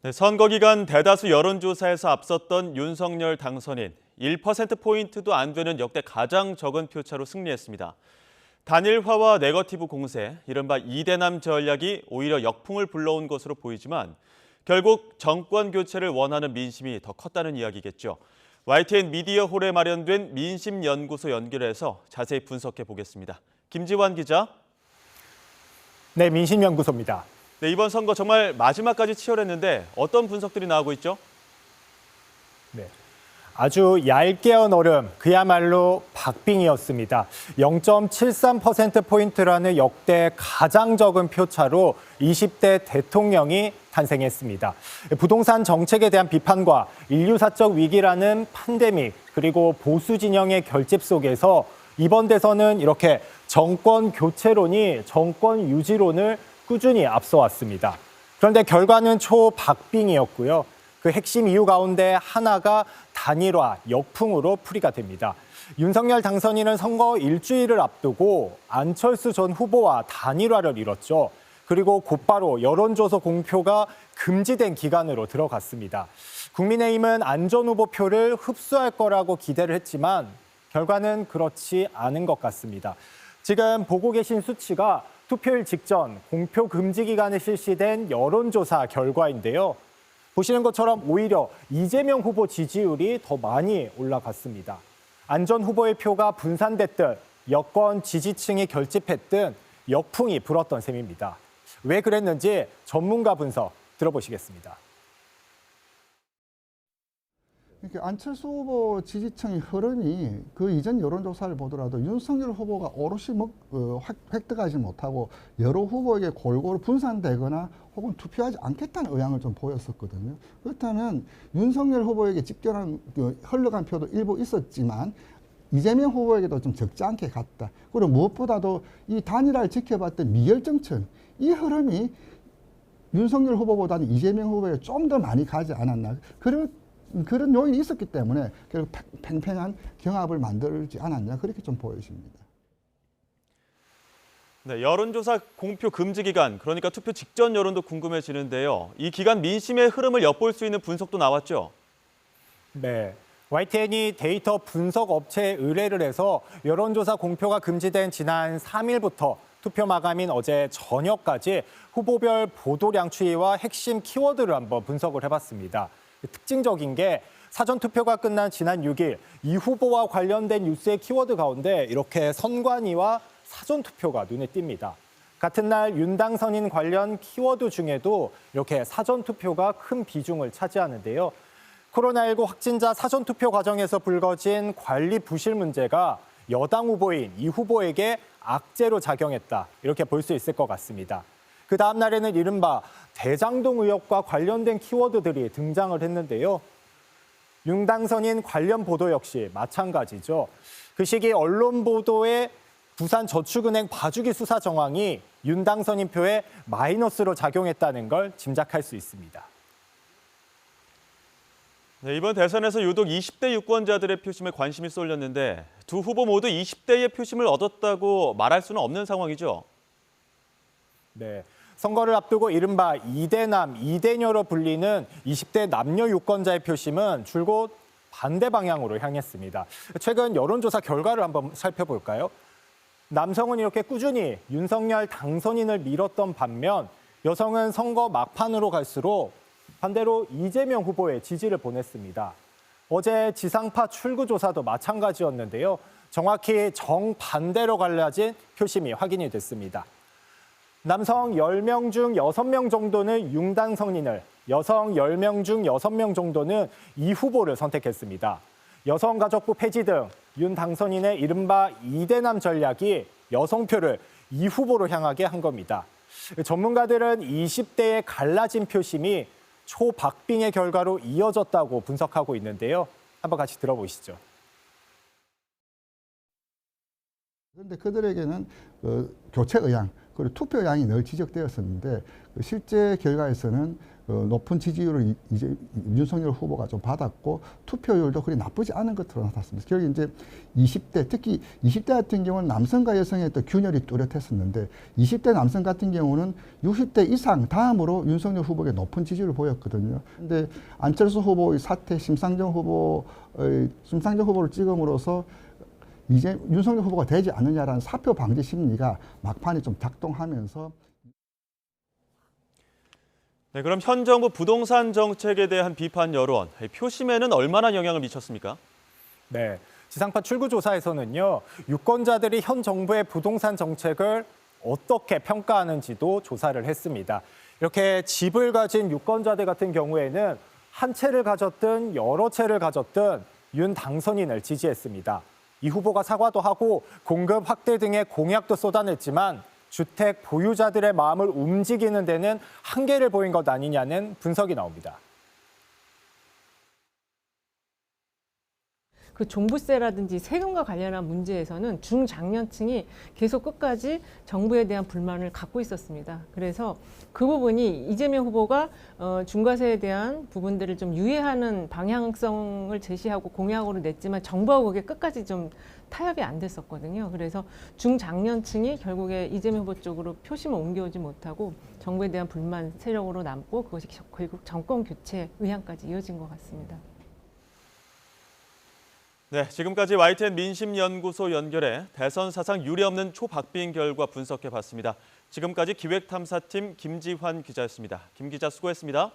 네, 선거 기간 대다수 여론조사에서 앞섰던 윤석열 당선인 1%포인트도 안 되는 역대 가장 적은 표차로 승리했습니다. 단일화와 네거티브 공세, 이른바 이대남 전략이 오히려 역풍을 불러온 것으로 보이지만 결국 정권 교체를 원하는 민심이 더 컸다는 이야기겠죠. YTN 미디어홀에 마련된 민심연구소 연결해서 자세히 분석해 보겠습니다. 김지환 기자. 네, 민심연구소입니다. 네, 이번 선거 정말 마지막까지 치열했는데 어떤 분석들이 나오고 있죠? 네, 아주 얇게 언 얼음, 그야말로 박빙이었습니다. 0.73%포인트라는 역대 가장 적은 표차로 20대 대통령이 탄생했습니다. 부동산 정책에 대한 비판과 인류사적 위기라는 팬데믹, 그리고 보수 진영의 결집 속에서 이번 대선은 이렇게 정권 교체론이 정권 유지론을 꾸준히 앞서왔습니다. 그런데 결과는 초박빙이었고요. 그 핵심 이유 가운데 하나가 단일화, 역풍으로 풀이가 됩니다. 윤석열 당선인은 선거 일주일을 앞두고 안철수 전 후보와 단일화를 이뤘죠. 그리고 곧바로 여론조사 공표가 금지된 기간으로 들어갔습니다. 국민의힘은 안 전 후보 표를 흡수할 거라고 기대를 했지만 결과는 그렇지 않은 것 같습니다. 지금 보고 계신 수치가 투표일 직전 공표 금지 기간에 실시된 여론조사 결과인데요. 보시는 것처럼 오히려 이재명 후보 지지율이 더 많이 올라갔습니다. 안 전 후보의 표가 분산됐든 여권 지지층이 결집했든 역풍이 불었던 셈입니다. 왜 그랬는지 전문가 분석 들어보시겠습니다. 그러니까 안철수 후보 지지층의 흐름이 그 이전 여론조사를 보더라도 윤석열 후보가 오롯이 획득하지 못하고 여러 후보에게 골고루 분산되거나 혹은 투표하지 않겠다는 의향을 좀 보였었거든요. 그렇다면 윤석열 후보에게 집결한 흘러간 표도 일부 있었지만 이재명 후보에게도 좀 적지 않게 갔다. 그리고 무엇보다도 이 단일화를 지켜봤던 미결정층, 이 흐름이 윤석열 후보보다는 이재명 후보에 좀 더 많이 가지 않았나. 그런 요인이 있었기 때문에 결국 팽팽한 경합을 만들지 않았냐, 그렇게 좀 보여집니다. 네, 여론조사 공표 금지 기간, 그러니까 투표 직전 여론도 궁금해지는데요. 이 기간 민심의 흐름을 엿볼 수 있는 분석도 나왔죠? 네. YTN이 데이터 분석 업체에 의뢰를 해서 여론조사 공표가 금지된 지난 3일부터 투표 마감인 어제 저녁까지 후보별 보도량 추이와 핵심 키워드를 한번 분석을 해봤습니다. 특징적인 게 사전투표가 끝난 지난 6일 이 후보와 관련된 뉴스의 키워드 가운데 이렇게 선관위와 사전투표가 눈에 띕니다. 같은 날 윤 당선인 관련 키워드 중에도 이렇게 사전투표가 큰 비중을 차지하는데요. 코로나19 확진자 사전투표 과정에서 불거진 관리 부실 문제가 여당 후보인 이 후보에게 악재로 작용했다, 이렇게 볼 수 있을 것 같습니다. 그 다음 날에는 이른바 대장동 의혹과 관련된 키워드들이 등장을 했는데요. 윤 당선인 관련 보도 역시 마찬가지죠. 그 시기 언론 보도에 부산저축은행 봐주기 수사 정황이 윤 당선인 표에 마이너스로 작용했다는 걸 짐작할 수 있습니다. 네, 이번 대선에서 유독 20대 유권자들의 표심에 관심이 쏠렸는데 두 후보 모두 20대의 표심을 얻었다고 말할 수는 없는 상황이죠? 네. 선거를 앞두고 이른바 이대남, 이대녀로 불리는 20대 남녀 유권자의 표심은 줄곧 반대 방향으로 향했습니다. 최근 여론조사 결과를 한번 살펴볼까요? 남성은 이렇게 꾸준히 윤석열 당선인을 밀었던 반면 여성은 선거 막판으로 갈수록 반대로 이재명 후보의 지지를 보냈습니다. 어제 지상파 출구조사도 마찬가지였는데요. 정확히 정반대로 갈라진 표심이 확인이 됐습니다. 남성 10명 중 6명 정도는 윤 당선인을, 여성 10명 중 6명 정도는 이 후보를 선택했습니다. 여성가족부 폐지 등 윤 당선인의 이른바 이대남 전략이 여성표를 이 후보로 향하게 한 겁니다. 전문가들은 20대의 갈라진 표심이 초박빙의 결과로 이어졌다고 분석하고 있는데요. 한번 같이 들어보시죠. 그런데 그들에게는 교체 의향, 그리고 투표 의향이 늘 지적되었었는데 실제 결과에서는 높은 지지율을 이제 윤석열 후보가 좀 받았고 투표율도 그리 나쁘지 않은 것으로 나타났습니다. 결국 이제 20대 특히 20대 같은 경우는 남성과 여성의 또 균열이 뚜렷했었는데 20대 남성 같은 경우는 60대 이상 다음으로 윤석열 후보에게 높은 지지율을 보였거든요. 근데 안철수 후보의 사퇴, 심상정 후보를 찍음으로써 이제 윤석열 후보가 되지 않느냐라는 사표 방지 심리가 막판에 좀 작동하면서. 네, 그럼 현 정부 부동산 정책에 대한 비판 여론, 표심에는 얼마나 영향을 미쳤습니까? 네, 지상파 출구조사에서는요, 유권자들이 현 정부의 부동산 정책을 어떻게 평가하는지도 조사를 했습니다. 이렇게 집을 가진 유권자들 같은 경우에는 한 채를 가졌든 여러 채를 가졌든 윤 당선인을 지지했습니다. 이 후보가 사과도 하고 공급 확대 등의 공약도 쏟아냈지만 주택 보유자들의 마음을 움직이는 데는 한계를 보인 것 아니냐는 분석이 나옵니다. 그 종부세라든지 세금과 관련한 문제에서는 중장년층이 계속 끝까지 정부에 대한 불만을 갖고 있었습니다. 그래서 그 부분이 이재명 후보가 중과세에 대한 부분들을 좀 유예하는 방향성을 제시하고 공약으로 냈지만 정부하고 그게 끝까지 좀 타협이 안 됐었거든요. 그래서 중장년층이 결국에 이재명 후보 쪽으로 표심을 옮겨오지 못하고 정부에 대한 불만 세력으로 남고 그것이 결국 정권 교체 의향까지 이어진 것 같습니다. 네, 지금까지 YTN 민심연구소 연결해 대선 사상 유례없는 초박빙 결과 분석해봤습니다. 지금까지 기획탐사팀 김지환 기자였습니다. 김 기자 수고했습니다.